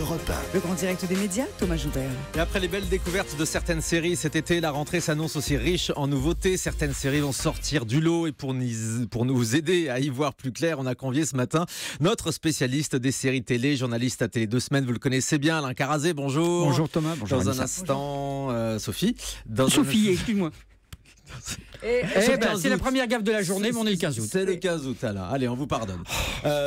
Europe 1. Le grand direct des médias, Thomas Joubert. Et après les belles découvertes de certaines séries cet été, la rentrée s'annonce aussi riche en nouveautés. Certaines séries vont sortir du lot et pour nous aider à y voir plus clair, on a convié ce matin notre spécialiste des séries télé, journaliste à Télé 2 Semaines. Vous le connaissez bien, Alain Carazé, bonjour. Bonjour Thomas, bonjour Dans Anissa. un instant, Sophie. Sophie, excuse-moi. C'est la 15 première gaffe de la journée, mais on est le 15 août. C'est le 15 août, Alain. Allez, on vous pardonne.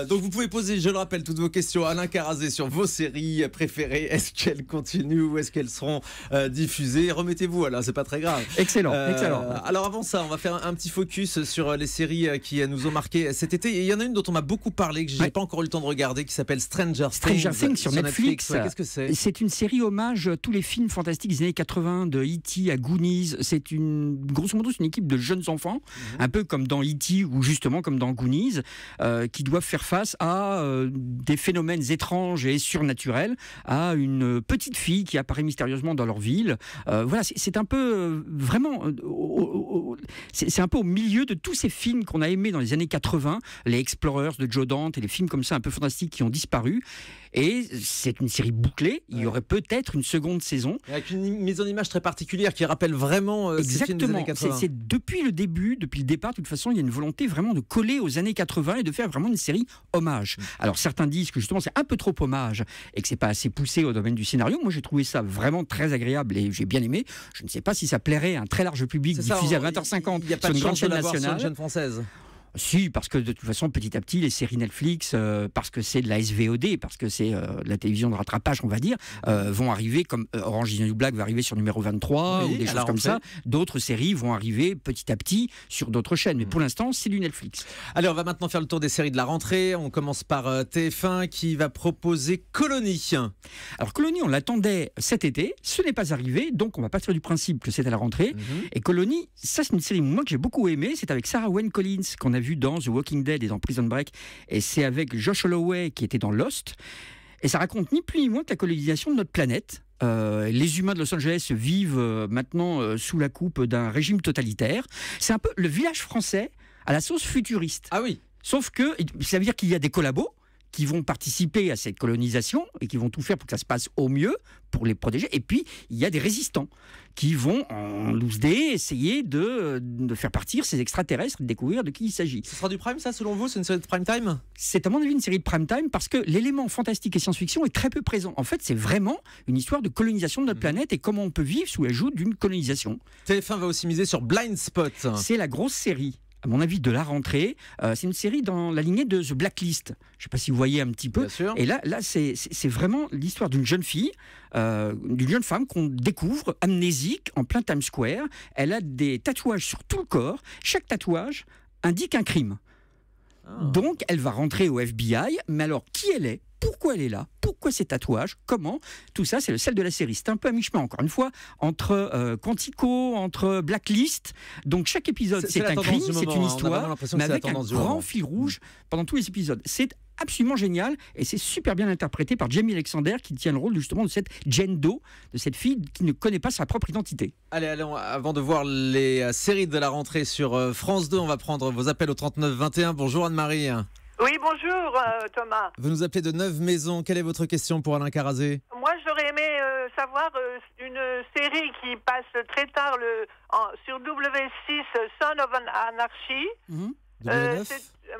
Donc vous pouvez poser, je le rappelle, toutes vos questions à Alain Carazé sur vos séries préférées. Est-ce qu'elles continuent ou est-ce qu'elles seront diffusées? Remettez-vous, Alain, c'est pas très grave. Excellent, excellent. Alors avant ça, on va faire un petit focus sur les séries qui nous ont marqué cet été. Et il y en a une dont on m'a beaucoup parlé, que j'ai pas encore eu le temps de regarder, qui s'appelle Stranger Things sur Netflix. Ouais, qu'est-ce que c'est? C'est une série hommage à tous les films fantastiques des années 80, de E.T. à Goonies. C'est grosso modo, c'est une équipe de jeunes enfants, un peu comme dans E.T. ou justement comme dans Goonies, qui doivent faire face à des phénomènes étranges et surnaturels, à une petite fille qui apparaît mystérieusement dans leur ville. Voilà, c'est un peu vraiment, c'est un peu au milieu de tous ces films qu'on a aimés dans les années 80, les Explorers de Joe Dante et les films comme ça un peu fantastiques qui ont disparu. Et c'est une série bouclée. Il y aurait peut-être une seconde saison. Avec une mise en image très particulière qui rappelle vraiment ces films des années 80. C'est depuis le début, depuis le départ, de toute façon, il y a une volonté vraiment de coller aux années 80 et de faire vraiment une série hommage. Alors certains disent que justement c'est un peu trop hommage et que c'est pas assez poussé au domaine du scénario. Moi j'ai trouvé ça vraiment très agréable et j'ai bien aimé. Je ne sais pas si ça plairait à un très large public diffusé à 20h50 sur une grande chaîne nationale. Sur une chaîne française. Si, parce que de toute façon, petit à petit, les séries Netflix, parce que c'est de la SVOD, parce que c'est de la télévision de rattrapage, on va dire, vont arriver, comme Orange is the New Black va arriver sur numéro 23, ou des choses comme ça. D'autres séries vont arriver petit à petit sur d'autres chaînes. Mais pour l'instant, c'est du Netflix. Allez, on va maintenant faire le tour des séries de la rentrée. On commence par TF1 qui va proposer Colony. Alors Colony, on l'attendait cet été, ce n'est pas arrivé, donc on va partir du principe que c'est à la rentrée. Et Colony, ça c'est une série moi que j'ai beaucoup aimée, c'est avec Sarah Wayne Collins, qu'on a vu dans The Walking Dead et dans Prison Break, et c'est avec Josh Holloway qui était dans Lost, et ça raconte ni plus ni moins que la colonisation de notre planète. Les humains de Los Angeles vivent maintenant sous la coupe d'un régime totalitaire. C'est un peu le village français à la sauce futuriste. Ah oui. Sauf que ça veut dire qu'il y a des collabos qui vont participer à cette colonisation et qui vont tout faire pour que ça se passe au mieux, pour les protéger. Et puis, il y a des résistants qui vont, en loose day, essayer de faire partir ces extraterrestres, de découvrir de qui il s'agit. Ce sera du prime, ça, selon vous? C'est une série de prime time? C'est à mon avis une série de prime time parce que l'élément fantastique et science-fiction est très peu présent. En fait, c'est vraiment une histoire de colonisation de notre planète et comment on peut vivre sous la joug d'une colonisation. TF1 va aussi miser sur Blind Spot. C'est la grosse série, à mon avis, de la rentrée. C'est une série dans la lignée de The Blacklist. Je ne sais pas si vous voyez un petit peu. Bien sûr. Et là c'est vraiment l'histoire d'une jeune fille, d'une jeune femme qu'on découvre amnésique en plein Times Square. Elle a des tatouages sur tout le corps. Chaque tatouage indique un crime. Donc, elle va rentrer au FBI. Mais alors, qui elle est? Pourquoi elle est là? Pourquoi ces tatouages? Comment? Tout ça, c'est le sel de la série. C'est un peu à mi-chemin, encore une fois, entre Quantico, entre Blacklist. Donc, chaque épisode, c'est un crime, c'est une histoire, mais avec un grand fil rouge pendant tous les épisodes. C'est absolument génial et c'est super bien interprété par Jamie Alexander qui tient le rôle justement de cette Jane Doe, de cette fille qui ne connaît pas sa propre identité. Allez, avant de voir les séries de la rentrée sur France 2, on va prendre vos appels au 39 21. Bonjour Anne-Marie. Oui, bonjour Thomas. Vous nous appelez de Neuve-Maisons. Quelle est votre question pour Alain Carazé? Moi, j'aurais aimé savoir une série qui passe très tard sur W6, Son of Anarchy.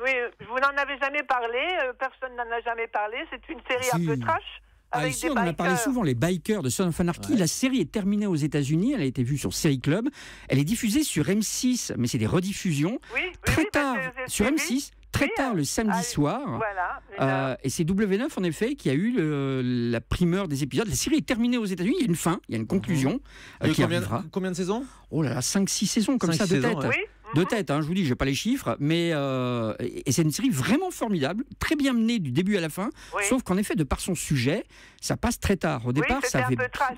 Oui, vous n'en avez jamais parlé, personne n'en a jamais parlé. C'est une série un peu trash. Ici, on en a parlé souvent, les bikers de Son of Anarchy. Ouais. La série est terminée aux États-Unis, elle a été vue sur Série Club. Elle est diffusée sur M6, mais c'est des rediffusions. Très tard, sur M6. Très tard le samedi soir. Voilà, et c'est W9 en effet qui a eu la primeur des épisodes. La série est terminée aux États-Unis, il y a une fin, il y a une conclusion qui arrivera. Combien de saisons? Oh là là, 5-6 saisons comme ça de tête. Oui. De tête, je vous dis, je n'ai pas les chiffres, mais et c'est une série vraiment formidable, très bien menée du début à la fin, sauf qu'en effet, de par son sujet, ça passe très tard. Au départ, ça avait un peu trash,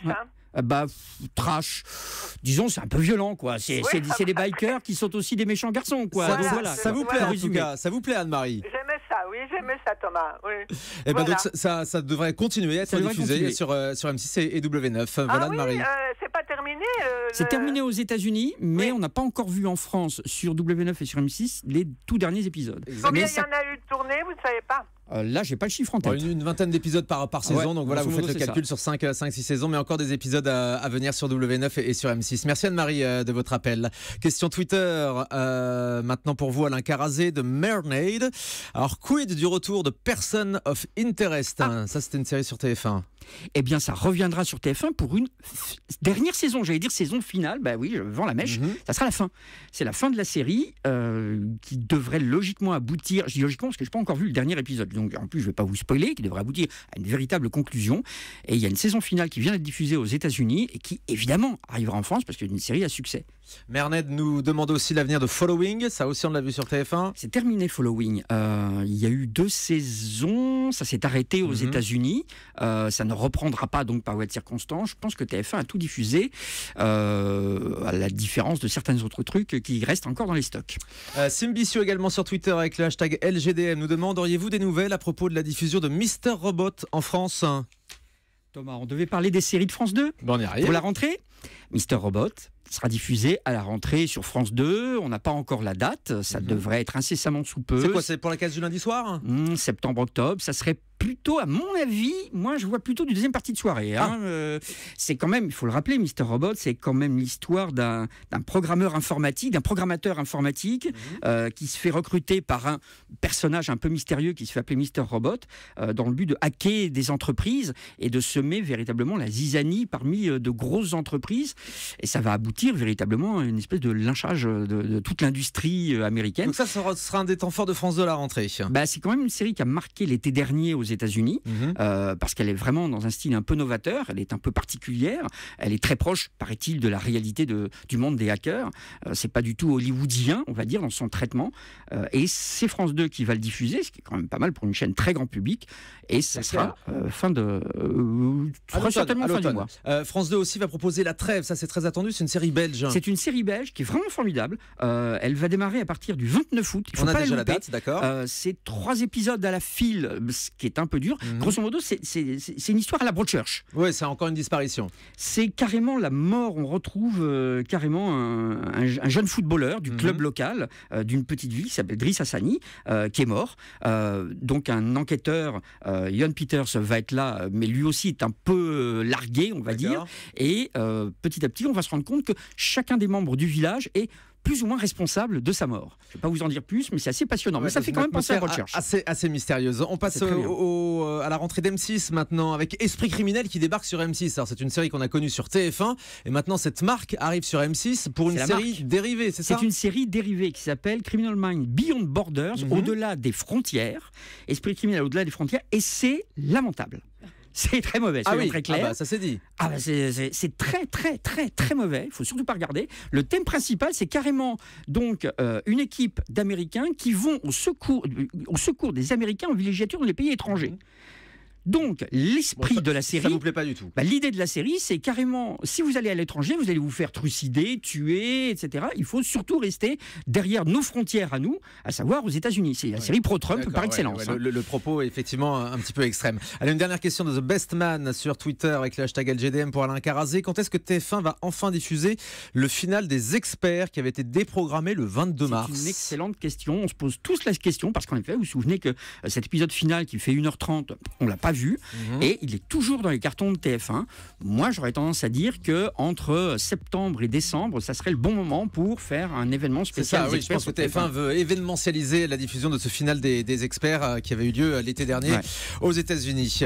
trash. Disons, c'est un peu violent, quoi. C'est des bikers qui sont aussi des méchants garçons, quoi. Voilà, donc, voilà, ça vous plaît, en tout cas. Ça vous plaît, Anne-Marie? J'aimais ça, Thomas. Oui. Et ben donc, ça devrait continuer à être diffusé sur M6 et W9. Voilà, Anne-Marie. C'est pas terminé. C'est terminé aux États-Unis, mais on n'a pas encore vu en France, sur W9 et sur M6, les tout derniers épisodes. Combien il y en a eu de tournées, vous ne savez pas? Là, j'ai pas le chiffre en tête. Une vingtaine d'épisodes par saison, donc voilà, vous faites le calcul sur 5-6 saisons, mais encore des épisodes à venir sur W9 et sur M6. Merci Anne-Marie de votre appel. Question Twitter, maintenant pour vous, Alain Carazé de Mermaid. Alors, quid du retour de Person of Interest? Ça, c'était une série sur TF1. Eh bien, ça reviendra sur TF1 pour une dernière saison, j'allais dire saison finale. Bah oui, je vends la mèche. Ça sera la fin. C'est la fin de la série qui devrait logiquement aboutir. Je dis logiquement parce que je n'ai pas encore vu le dernier épisode. Donc, en plus, je ne vais pas vous spoiler, qui devrait aboutir à une véritable conclusion. Et il y a une saison finale qui vient d'être diffusée aux États-Unis et qui, évidemment, arrivera en France parce qu'il y a une série à succès. Merned nous demande aussi l'avenir de Following. Ça aussi, on l'a vu sur TF1. C'est terminé, Following. Il y a eu 2 saisons. Ça s'est arrêté aux États-Unis. Ça ne reprendra pas donc par voie de circonstance. Je pense que TF1 a tout diffusé, à la différence de certains autres trucs qui restent encore dans les stocks. Simbicio également sur Twitter avec le hashtag LGDM nous demande: auriez-vous des nouvelles à propos de la diffusion de Mister Robot en France? Thomas, on devait parler des séries de France 2 on y arrive. Pour la rentrée. Mister Robot sera diffusé à la rentrée sur France 2. On n'a pas encore la date. Ça devrait être incessamment sous peu. C'est quoi? C'est pour la case du lundi soir? Septembre-octobre. Ça serait plutôt, à mon avis, moi je vois plutôt du deuxième partie de soirée. C'est quand même, il faut le rappeler, Mister Robot, c'est quand même l'histoire d'un programmeur informatique, d'un programmateur informatique qui se fait recruter par un personnage un peu mystérieux qui se fait appeler Mister Robot dans le but de hacker des entreprises et de semer véritablement la zizanie parmi de grosses entreprises. Et ça va aboutir véritablement à une espèce de lynchage de toute l'industrie américaine. Donc ça sera un des temps forts de France 2 à la rentrée. C'est quand même une série qui a marqué l'été dernier aux États-Unis parce qu'elle est vraiment dans un style un peu novateur, elle est un peu particulière, elle est très proche, paraît-il, de la réalité du monde des hackers. C'est pas du tout hollywoodien, on va dire, dans son traitement. Et c'est France 2 qui va le diffuser, ce qui est quand même pas mal pour une chaîne très grand public. Et ça sera certainement fin du mois. France 2 aussi va proposer La Trêve, ça c'est très attendu, c'est une série belge. C'est une série belge qui est vraiment formidable. Elle va démarrer à partir du 29 août. On a déjà la date, d'accord. C'est 3 épisodes à la file, ce qui est un peu dur. Grosso modo, c'est une histoire à la Broadchurch. Oui, c'est encore une disparition. C'est carrément la mort. On retrouve carrément un jeune footballeur du club local d'une petite ville qui s'appelle Driss Hassani, qui est mort. Donc un enquêteur, Jon Peters, va être là, mais lui aussi est un peu largué, on va dire. Et petit à petit, on va se rendre compte que chacun des membres du village est plus ou moins responsable de sa mort. Je ne vais pas vous en dire plus, mais c'est assez passionnant. Mais ça fait quand même penser à Broadchurch. Assez mystérieuse. On passe à la rentrée d'M6 maintenant, avec Esprit criminel qui débarque sur M6. Alors c'est une série qu'on a connue sur TF1, et maintenant cette marque arrive sur M6 pour une série dérivée, c'est ça? C'est une série dérivée qui s'appelle Criminal Minds Beyond Borders, au-delà des frontières. Esprit criminel au-delà des frontières, et c'est lamentable. C'est très mauvais, soyons très clairs. Ça s'est dit. C'est très, très, très, très mauvais. Il faut surtout pas regarder. Le thème principal, c'est carrément donc une équipe d'Américains qui vont au secours des Américains en villégiature dans les pays étrangers. Donc, l'esprit de la série... Ça ne vous plaît pas du tout. L'idée de la série, c'est carrément, si vous allez à l'étranger, vous allez vous faire trucider, tuer, etc. Il faut surtout rester derrière nos frontières à nous, à savoir aux États-Unis. C'est la série pro-Trump par excellence. Le propos est effectivement un petit peu extrême. Allez, une dernière question de The Best Man sur Twitter avec le hashtag LGDM pour Alain Carazé. Quand est-ce que TF1 va enfin diffuser le final des Experts qui avait été déprogrammé le 22 mars? C'est une excellente question. On se pose tous la question parce qu'en effet, vous vous souvenez que cet épisode final qui fait 1h30, on l'a pas vu, et il est toujours dans les cartons de TF1. Moi, j'aurais tendance à dire que entre septembre et décembre, ça serait le bon moment pour faire un événement spécial. C'est ça, oui, je pense que TF1 veut événementialiser la diffusion de ce final des Experts qui avait eu lieu l'été dernier aux États-Unis.